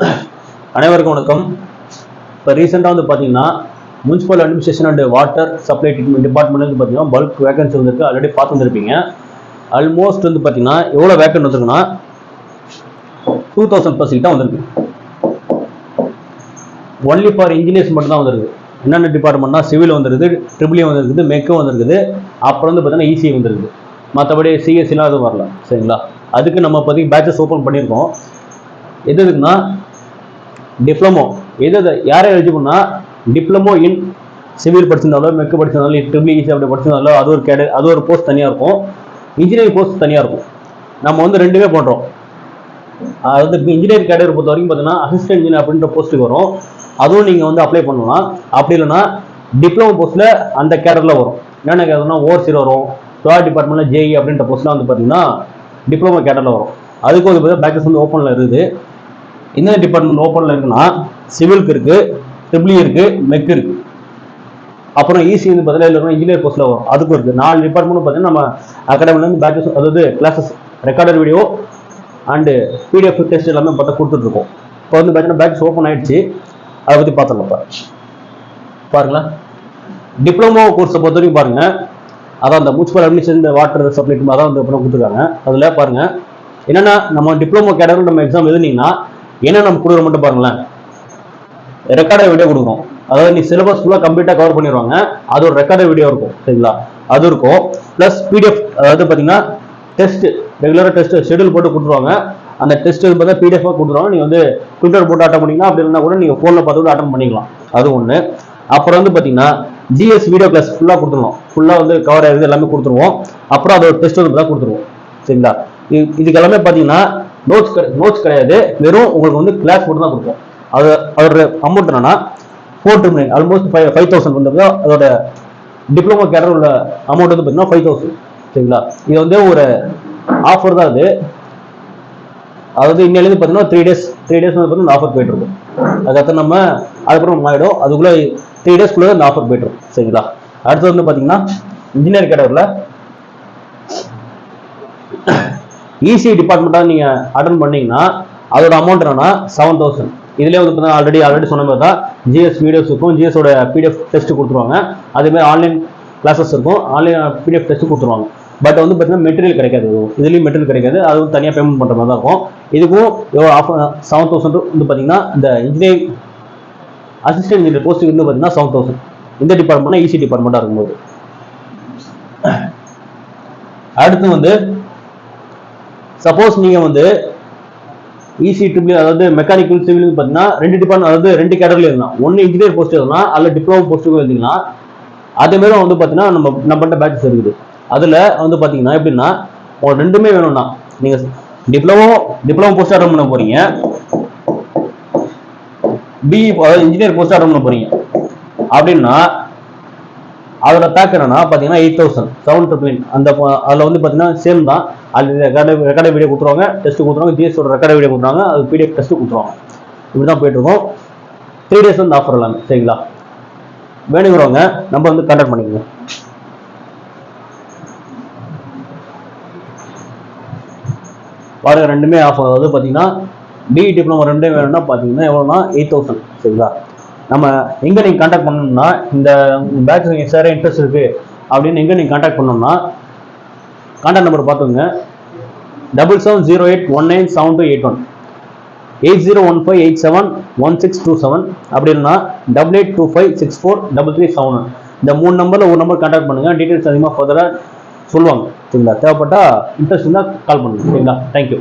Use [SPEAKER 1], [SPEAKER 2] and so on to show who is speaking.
[SPEAKER 1] அனைவருக்கும் வணக்கம். இப்போ ரீசெண்டாக வந்து பார்த்தீங்கன்னா municipal administration and water supply treatment department வந்து பார்த்தீங்கன்னா பல்க் வேகன்சி வந்துருக்கு. ஆல்ரெடி பார்த்து வந்துருப்பீங்க. ஆல்மோஸ்ட் வந்து பார்த்தீங்கன்னா எவ்வளோ வேக்கன்ட் வந்துருக்குன்னா 2000+ கிட்ட வந்திருக்கு. ஒன்லி ஃபார் இன்ஜினியர்ஸ் மட்டும் தான் வந்திருக்கு. என்னென்ன டிபார்ட்மெண்ட்னா சிவில் வந்துருக்குது, ட்ரிபிள் வந்துருக்குது, மெக்கும் வந்துருக்குது, அப்புறம் வந்து பார்த்தீங்கன்னா ஈசி வந்துருக்குது. மற்றபடி சிஎஸ்சிலாம் எதுவும் வரல. சரிங்களா? அதுக்கு நம்ம இப்போதைக்கு பேட்சஸ் ஓப்பன் பண்ணியிருக்கோம். எது இருக்குன்னா டிப்ளமோ எது யாரை எலிஜிபிள்னா டிப்ளமோ இன் சிவில் படிச்சிருந்தாலோ, மெக்கு படிச்சிருந்தாலும், ட்ரிபிள் ஈசி அப்படி படிச்சிருந்தாலோ அது ஒரு போஸ்ட் தனியாக இருக்கும். இன்ஜினியரிங் போஸ்ட் தனியாக இருக்கும். நம்ம வந்து ரெண்டுமே பண்ணுறோம். அதாவது இன்ஜினியரிங் கேட்டகரி பொறுத்த வரைக்கும் பார்த்தீங்கன்னா அசிஸ்டன்ட் இன்ஜினியர் அப்படின்ற போஸ்ட்டுக்கு வரும். அதுவும் நீங்கள் வந்து அப்ளை பண்ணலாம். அப்படி இல்லைன்னா டிப்ளமோ போஸ்ட்டில் அந்த கேட்டரில் வரும். என்னென்ன கேட்டர்னா ஓவர்சீர் வரும். ஸ்டார் டிபார்ட்மெண்ட்டில் ஜேஇ அப்படின்ற போஸ்ட்லாம் வந்து பார்த்தீங்கன்னா டிப்ளமோ கேட்டரில் வரும். அதுக்கு வந்து பார்த்தீங்கன்னா பேக்கஸ் வந்து ஓப்பனில் இருக்குது. இந்த டிபார்ட்மெண்ட் ஓப்பனில் இருக்குன்னா சிவிலுக்கு இருக்குது, ட்ரிபிள் இருக்குது, மெக் இருக்குது. அப்புறம் ஈசி வந்து பார்த்தீங்கன்னா இன்ஜினியர் போஸ்ட்டில் வரும். அதுக்கும் இருக்குது. 4 டிபார்ட்மெண்ட்டும் பார்த்தீங்கன்னா நம்ம அகாடமிலேருந்து பேக்கஸ் அதாவது classes recorded video and PDF test எல்லாமே பார்த்தா கொடுத்துட்ருக்கோம். இப்போ வந்து பார்த்தீங்கன்னா பேக்கஸ் ஓப்பன் ஆகிடுச்சு. அதை பற்றி பார்த்துடலாம். பாருங்களேன், டிப்ளமோ கோர்ஸை பொறுத்த வரைக்கும் பாருங்கள். அதான் அந்த முனிசிபல் அட்மினிஸ்ட்ரேஷன் வாட்டர் சப்ளை அதான் வந்து கொடுத்துருக்காங்க. அதில் பாருங்கள் என்னென்னா நம்ம டிப்ளமோ கேட்டகரி நம்ம எக்ஸாம் எழுதினீங்கன்னா என்ன நம்ம கொடுக்குற மட்டும் பாருங்களேன். ரெக்கார்டட் வீடியோ கொடுக்குறோம். அதாவது நீ சிலபஸ் ஃபுல்லாக கம்ப்ளீட்டாக கவர் பண்ணிடுவாங்க. அது ஒரு ரெக்கார்டட் வீடியோ இருக்கும். சரிங்களா? அது இருக்கும். ப்ளஸ் பிடிஎஃப் அதாவது பார்த்தீங்கன்னா டெஸ்ட் ரெகுலராக டெஸ்ட் ஷெடியூல் போட்டு கொடுத்துருவாங்க. அந்த டெஸ்ட் பார்த்தா பிடிஎஃபாக கொடுத்துருவாங்க. நீங்கள் வந்து ட்விட்டர் போட்டு அட்டன் பண்ணிக்கலாம். அப்படி இருந்தால் கூட நீங்கள் ஃபோனில் பார்த்து கூட அட்டன் பண்ணிக்கலாம். அது ஒன்று. அப்புறம் வந்து பார்த்தீங்கன்னா ஜிஎஸ் வீடியோ கிளாஸ் ஃபுல்லாக கொடுத்துருவோம். ஃபுல்லாக வந்து கவர் ஆகுது எல்லாமே கொடுத்துருவோம். அப்புறம் அதோட டெஸ்ட் வந்து தான் கொடுத்துருவோம். சரிங்களா? இதுக்கு எல்லாமே பார்த்தீங்கன்னா நோட்ஸ் கிடையாது. வெறும் உங்களுக்கு வந்து கிளாஸ் மட்டும் தான் கொடுப்போம். அதோட அமௌண்ட் என்னன்னா 4,900 ஆல்மோஸ்ட் 5,000 வந்து அதோட டிப்ளமோ கேட்டர் உள்ள அமௌண்ட் வந்து பார்த்தீங்கன்னா 5,000. சரிங்களா? இது வந்து ஒரு ஆஃபர் தான். அதாவது இன்னிலேருந்து பார்த்தீங்கன்னா 3 days வந்து பார்த்தீங்கன்னா ஆஃபர் போயிட்டு இருக்கும். அதுக்கப்புறம் நம்ம அதுக்கப்புறம் ஆகிடும். அதுக்குள்ளே 3 daysக்குள்ளே அந்த ஆஃபர் போயிட்டு இருக்கும். சரிங்களா? அடுத்தது வந்து பார்த்தீங்கன்னா இன்ஜினியர் கேட்டகரியில் ஈசி டிபார்ட்மெண்ட்டாக நீங்கள் அட்டன் பண்ணீங்கன்னா அதோட அமௌண்ட் என்னன்னா 7,000. இதுலேயே வந்து பார்த்தீங்கன்னா ஆல்ரெடி சொன்ன மாதிரி தான் ஜிஎஸ் வீடியோஸ் இருக்கும். ஜிஎஸோட பிடிஎஃப் டெஸ்ட் கொடுத்துருவாங்க. அதேமாதிரி ஆன்லைன் கிளாஸஸ் இருக்கும். ஆன்லைன் பிடிஎஃப் டெஸ்ட் கொடுத்துருவாங்க. பட் வந்து பார்த்தீங்கன்னா மெட்டீரியல் கிடைக்காது. இதுலேயும் மெட்டீரியல் கிடைக்காது. அதுவும் தனியாக பேமெண்ட் பண்ணுற மாதிரி தான் இருக்கும். இதுக்கும் எவ்வளோ 7,000 வந்து பார்த்தீங்கன்னா இந்த இன்ஜினியரிங் அசிஸ்டன்ட் இன்ஜினியர் போஸ்ட்டுக்கு வந்து பார்த்தீங்கன்னா 7,000. இந்த டிபார்ட்மெண்ட்னா ஈசி டிபார்ட்மெண்ட்டாக இருக்கும்போது. அடுத்து வந்து சப்போஸ் நீங்கள் வந்து ஈசி ட்ரிபிள் அதாவது மெக்கானிக்கல் சிவில் பார்த்தீங்கன்னா 2 டிபார்ட்மெண்ட் அதாவது 2 கேட்டகரியில் இருந்தால் ஒன்று இன்ஜினியர் போஸ்ட் எழுதலாம், அதில் டிப்ளமோ போஸ்ட்டுக்கும் எழுதிக்கலாம். அதேமாரி வந்து பார்த்தீங்கன்னா நம்மகிட்ட பேட்சஸ் இருக்குது. அதில் வந்து பார்த்தீங்கன்னா எப்படின்னா உங்களுக்கு ரெண்டுமே வேணும்னா நீங்கள் டிப்ளமோ போஸ்ட் அட்டன் பண்ண போறீங்க, பிஇ அதாவது இன்ஜினியர் போஸ்ட் அட்டன் பண்ண போறீங்க அப்படின்னா அதோட பேக் என்னன்னா பார்த்தீங்கன்னா 8,000 7,900. அந்த அதில் வந்து பார்த்தீங்கன்னா சேம் தான். அது ரெக்கார்டு வீடியோ கொடுத்துருவாங்க, டெஸ்ட் கொடுத்துருவாங்க, ஜிஎஸோட ரெக்கார்டு வீடியோ கொடுத்துருவாங்க, அது பிடிஎஃப் டெஸ்ட் கொடுத்துருவாங்க. இப்படி தான் போயிட்டு இருக்கோம். 3 days வந்து ஆஃபர் எல்லாமே. சரிங்களா? வேணுங்கிறவங்க நம்ம வந்து கான்டாக்ட் பண்ணிக்கோங்க. பாருங்க, ரெண்டுமே ஆஃபர். அதாவது பார்த்தீங்கன்னா பிஇ டிப்ளமோ ரெண்டுமே வேணும்னா பார்த்தீங்கன்னா எவ்வளோனா 8,000. சரிங்களா? நம்ம எங்கே நீங்கள் கான்டாக்ட் பண்ணணும்னா இந்த பேட்ச் நீங்கள் சேர இன்ட்ரெஸ்ட் இருக்குது அப்படின்னு எங்கே நீங்கள் கான்டாக்ட் பண்ணணும்னா கான்டாக்ட் நம்பர் பார்த்துங்க. 7708197281 8015871627 அப்படி இல்லைன்னா 8825643371. இந்த 3 நம்பரில் ஒரு நம்பர் கான்டாக்ட் பண்ணுங்கள். டீட்டெயில்ஸ் அதிகமாக ஃபர்தராக சொல்லுவாங்க. சரிங்களா? தேவைப்பட்டா இன்ட்ரெஸ்ட் இருந்தால் கால் பண்ணுங்கள். சரிங்களா? தேங்க்யூ.